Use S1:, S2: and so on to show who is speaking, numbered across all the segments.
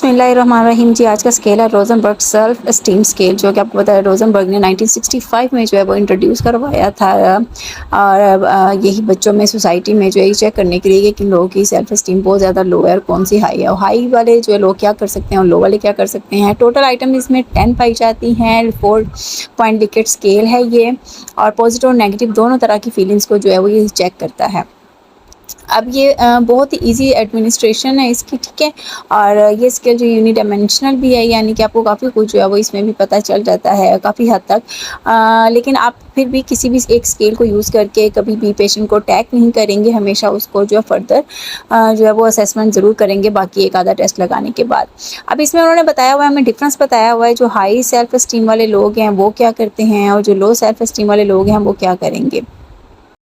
S1: बिस्मिल्लाहिर्रहमानिर्रहीम जी। आज का स्केल है रोजनबर्ग सेल्फ एस्टीम स्केल, जो कि आपको पता है रोजनबर्ग ने 1965 में जो है वो इंट्रोड्यूस करवाया था। और यही बच्चों में सोसाइटी में जो है चेक करने के लिए कि लोगों की सेल्फ एस्टीम बहुत ज़्यादा लो है और कौन सी हाई है। और हाई वाले जो है लोग क्या कर सकते हैं और लो वाले क्या कर सकते हैं। टोटल आइटम इसमें 10 पाई जाती हैं। 4 पॉइंट लिकेट स्केल है ये, और पॉजिटिव और नेगेटिव दोनों तरह की फीलिंग्स को जो है वो ये चेक करता है। अब ये बहुत ही इजी एडमिनिस्ट्रेशन है इसकी, ठीक है। और ये स्केल जो यूनिडायमेंशनल भी है, यानी कि आपको काफ़ी कुछ जो है वो इसमें भी पता चल जाता है काफ़ी हद तक। लेकिन आप फिर भी किसी भी एक स्केल को यूज़ करके कभी भी पेशेंट को टैग नहीं करेंगे, हमेशा उसको जो है फर्दर जो है वो असेसमेंट ज़रूर करेंगे बाकी एक आधा टेस्ट लगाने के बाद। अब इसमें उन्होंने बताया हुआ है, हमें डिफरेंस बताया हुआ है, जो हाई सेल्फ एस्टीम वाले लोग हैं वो क्या करते हैं और जो लो सेल्फ एस्टीम वाले लोग हैं वो क्या करेंगे।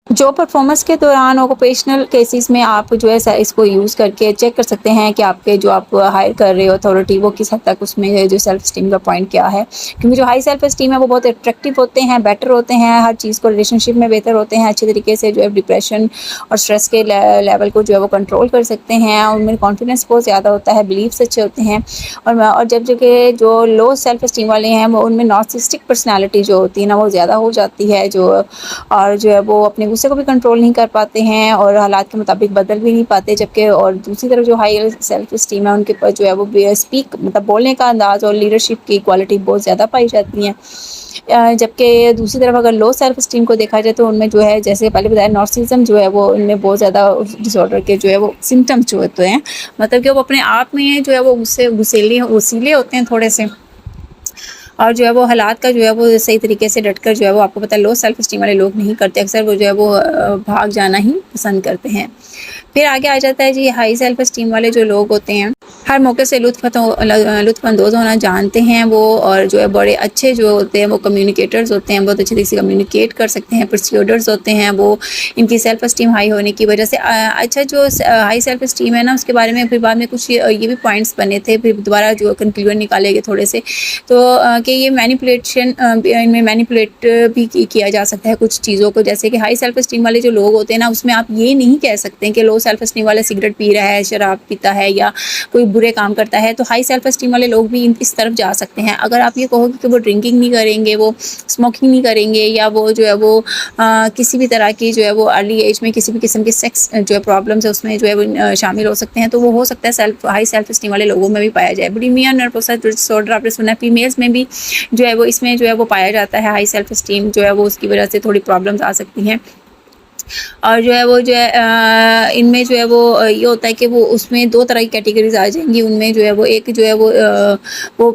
S1: जो परफॉर्मेंस के दौरान ऑक्यूपेशनल केसेस में आप जो है इसको यूज़ करके चेक कर सकते हैं कि आपके जो आप हायर कर रहे हो अथॉरिटी वो किस हद तक उसमें जो सेल्फ स्टीम का पॉइंट क्या है। क्योंकि जो हाई सेल्फ स्टीम है वो बहुत अट्रैक्टिव होते हैं, बेटर होते हैं, हर चीज़ को रिलेशनशिप में बेहतर होते हैं, अच्छे तरीके से जो है डिप्रेशन और स्ट्रेस के लेवल को जो है वो कंट्रोल कर सकते हैं, और उनमें कॉन्फिडेंस बहुत ज़्यादा होता है, बिलीव्स अच्छे होते हैं। और जब जो लो सेल्फ स्टीम वाले हैं वो उनमें नार्सिसिस्टिक पर्सनैलिटी जो होती है ना वो ज़्यादा हो जाती है, और जो है वो अपने गुस्से को भी कंट्रोल नहीं कर पाते हैं और हालात के मुताबिक बदल भी नहीं पाते। जबकि और दूसरी तरफ जो हाई सेल्फ स्टीम है उनके पास जो है वो स्पीक मतलब बोलने का अंदाज और लीडरशिप की क्वालिटी बहुत ज़्यादा पाई जाती हैं। जबकि दूसरी तरफ अगर लो सेल्फ स्टीम को देखा जाए तो उनमें जो है जैसे पहले बताया नार्सिसिज्म जो है वो उनमें बहुत ज़्यादा डिसऑर्डर के जो है वो सिम्टम्स जो होते हैं, मतलब कि वो अपने आप में जो है वो वसीले होते हैं थोड़े से, और जो है वो हालात का जो है वो सही तरीके से डटकर जो है वो आपको पता है लो सेल्फ स्टीम वाले लोग नहीं करते, अक्सर वो जो है वो भाग जाना ही पसंद करते हैं। फिर आगे आ जाता है जी हाई सेल्फ स्टीम वाले जो लोग होते हैं हर मौके से लुत्फ़अंदोज़ होना जानते हैं वो, और जो है बड़े अच्छे जो होते हैं वो कम्युनिकेटर्स होते हैं, बहुत अच्छे तरीके से कम्युनिकेट कर सकते हैं, परस्यूडर्स होते हैं वो, इनकी सेल्फ स्टीम हाई होने की वजह से। अच्छा जो हाई सेल्फ स्टीम है ना उसके बारे में फिर बाद में कुछ ये भी पॉइंट्स बने थे, फिर दोबारा जो कंक्लूजन निकाले गए थोड़े से, तो कि ये मैनिपुलेशन इनमें मैनिपुलेट भी किया जा सकता है कुछ चीज़ों को। जैसे कि हाई सेल्फ स्टीम वाले जो लोग होते हैं ना उसमें आप ये नहीं कह सकते कि लो सेल्फ स्टीम वाला सिगरेट पी रहा है, शराब पीता है या कोई बुरे काम करता है, तो हाई सेल्फ स्टीम वाले लोग भी इस तरफ जा सकते हैं। अगर आप ये कहोगे कि वो ड्रिंकिंग नहीं करेंगे, वो स्मोकिंग नहीं करेंगे, या वो जो है वो किसी भी तरह की जो है वो अर्ली एज में किसी भी किस्म की सेक्स जो है प्रॉब्लम्स है उसमें जो है वो शामिल हो सकते हैं, तो वो हो सकता है हाई सेल्फ स्टीम वाले लोगों में भी पाया जाए। बुलिमिया नर्वस डिसऑर्डर आपने सुना है, फीमेल्स में भी जो है वो इसमें जो है वो पाया जाता है। हाई सेल्फ स्टीम जो है वो उसकी वजह से थोड़ी प्रॉब्लम्स आ सकती हैं, और जो है वो जो है इनमें जो है वो ये होता है कि वो उसमें दो तरह की कैटेगरीज आ जाएंगी। उनमें जो है वो एक जो है वो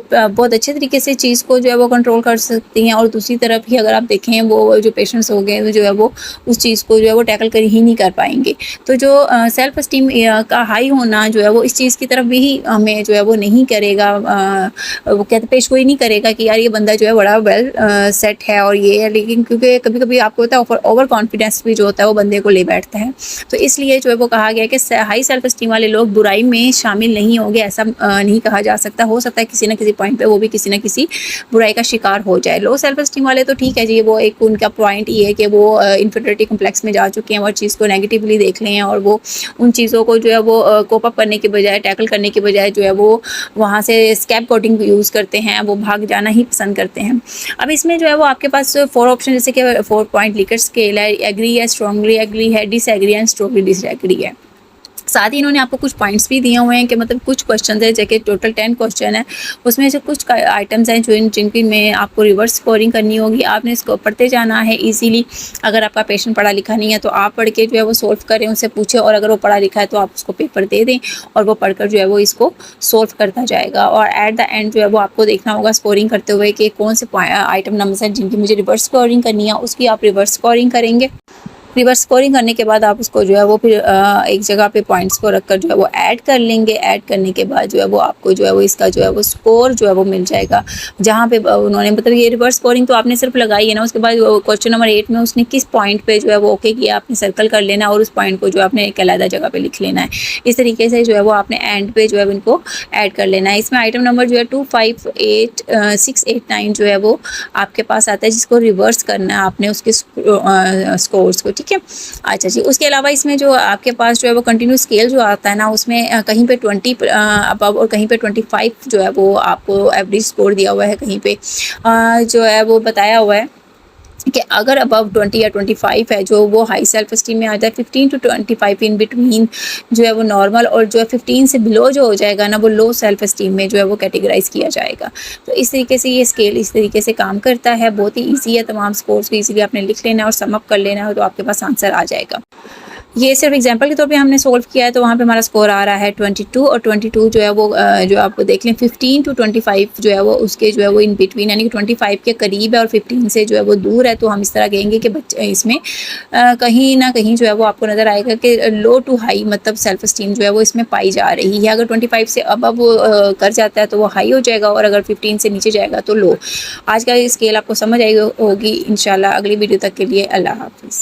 S1: बहुत अच्छे तरीके से चीज़ को जो है वो कंट्रोल कर सकती हैं, और दूसरी तरफ ही अगर आप देखें वो जो पेशेंट्स हो गए जो है वो उस चीज़ को जो है वो टैकल कर ही नहीं कर पाएंगे। तो जो सेल्फ स्टीम का हाई होना जो है वो इस चीज़ की तरफ भी हमें जो है वो नहीं करेगा, वो कहते पेश कोई नहीं करेगा कि यार ये बंदा जो है बड़ा वेल सेट है और ये है, लेकिन क्योंकि कभी कभी आपको होता है ओवर कॉन्फिडेंस भी जो होता है वो बंदे को ले बैठता है, तो इसलिए जो है वो कहा गया कि हाई सेल्फ स्टीम वाले लोग बुराई में शामिल नहीं होंगे, ऐसा नहीं कहा जा सकता। हो सकता है किसी न किसी पॉइंट पे वो भी किसी न किसी बुराई का शिकार हो जाए। लो सेल्फ स्टीम वाले तो ठीक है जी, वो एक उनका पॉइंट ये है कि वो इन्फीरियरिटी कम्प्लेक्स में जा चुके हैं और चीज़ को नेगेटिवली देख लें, और वो उन चीज़ों को जो है वो कोप अप करने के बजाय, टैकल करने के बजाय जो है वो वहाँ से स्कैप कोटिंग यूज़ करते हैं, वो भाग जाना ही पसंद करते हैं। अब इसमें जो है वो आपके पास 4 ऑप्शन जैसे कि 4 पॉइंट लिकट स्केल है, एग्री है, स्ट्रॉन्गली एग्री है, डिसएग्री एंड स्ट्रॉन्गली डिसएग्री है। साथ ही इन्होंने आपको कुछ पॉइंट्स भी दिए हुए हैं कि मतलब कुछ क्वेश्चन है जैसे टोटल 10 क्वेश्चन है, उसमें से कुछ आइटम्स हैं जिनकी में आपको रिवर्स स्कोरिंग करनी होगी। आपने इसको पढ़ते जाना है इजीली। अगर आपका पेशेंट पढ़ा लिखा नहीं है तो आप पढ़ के जो है वो सोल्व करें, उनसे पूछें, और अगर वो पढ़ा लिखा है तो आप उसको पेपर दे दें और वो पढ़कर जो है वो इसको सोल्व करता जाएगा। और एट द एंड जो है वो आपको देखना होगा स्कोरिंग करते हुए कि कौन से आइटम नंबर हैं जिनकी मुझे रिवर्स स्कोरिंग करनी है, उसकी आप रिवर्स स्कोरिंग करेंगे। रिवर्स स्कोरिंग करने के बाद आप उसको जो है वो फिर एक जगह पे पॉइंट्स को रखकर जो है वो ऐड कर लेंगे। ऐड करने के बाद जो है वो आपको जो है वो इसका जो है वो स्कोर जो है वो मिल जाएगा, जहाँ पे उन्होंने मतलब ये रिवर्स स्कोरिंग तो आपने सिर्फ लगाई है ना, उसके बाद क्वेश्चन नंबर 8 में उसने किस पॉइंट पे जो है वो ओके किया आपने सर्कल कर लेना, और उस पॉइंट को जो आपने एक अलग जगह पे लिख लेना है। इस तरीके से जो है वो आपने एंड पे जो है इनको ऐड कर लेना है। इसमें आइटम नंबर जो है 2, 5, 8, 6, 8, 9 जो है वो आपके पास आता है, जिसको रिवर्स करना है आपने उसके स्कोर्स को, ठीक है। अच्छा जी, उसके अलावा इसमें जो आपके पास जो है वो कंटिन्यू स्केल जो आता है ना, उसमें कहीं पे 20 अबव और कहीं पे 25 जो है वो आपको एवरेज स्कोर दिया हुआ है, कहीं पे जो है वो बताया हुआ है कि अगर अबव 20 या 25 है जो वो हाई सेल्फ स्टीम में आ जाए, 15 टू 25 इन बिटवीन जो है वो नॉर्मल, और जो है 15 से बिलो जो हो जाएगा ना वो लो सेल्फ स्टीम में जो है वो कैटेगराइज किया जाएगा। तो इस तरीके से ये स्केल इस तरीके से काम करता है। बहुत ही ईजी है, तमाम स्कोर्स को ईजिली आपने लिख लेना है और सम अप कर लेना है, तो आपके पास आंसर आ जाएगा। ये सिर्फ एग्जांपल के तौर पे हमने सोल्व किया है, तो वहाँ पे हमारा स्कोर आ रहा है 22, और 22 जो है वो जो आप देख लें 15 टू 25 जो है वो उसके जो है वो इन बिटवीन, यानी कि 25 के करीब है और 15 से जो है वो दूर है। तो हम इस तरह कहेंगे कि बच्चे इसमें कहीं ना कहीं जो है वो आपको नज़र आएगा कि लो टू हाई मतलब सेल्फ स्टीम जो है वो इसमें पाई जा रही है। अगर 25 से अब वो कर जाता है तो वो हाई हो जाएगा, और अगर 15 से नीचे जाएगा तो लो। आज का स्केल आपको समझ आई होगी इंशाल्लाह। अगली वीडियो तक के लिए अल्लाह हाफिज़।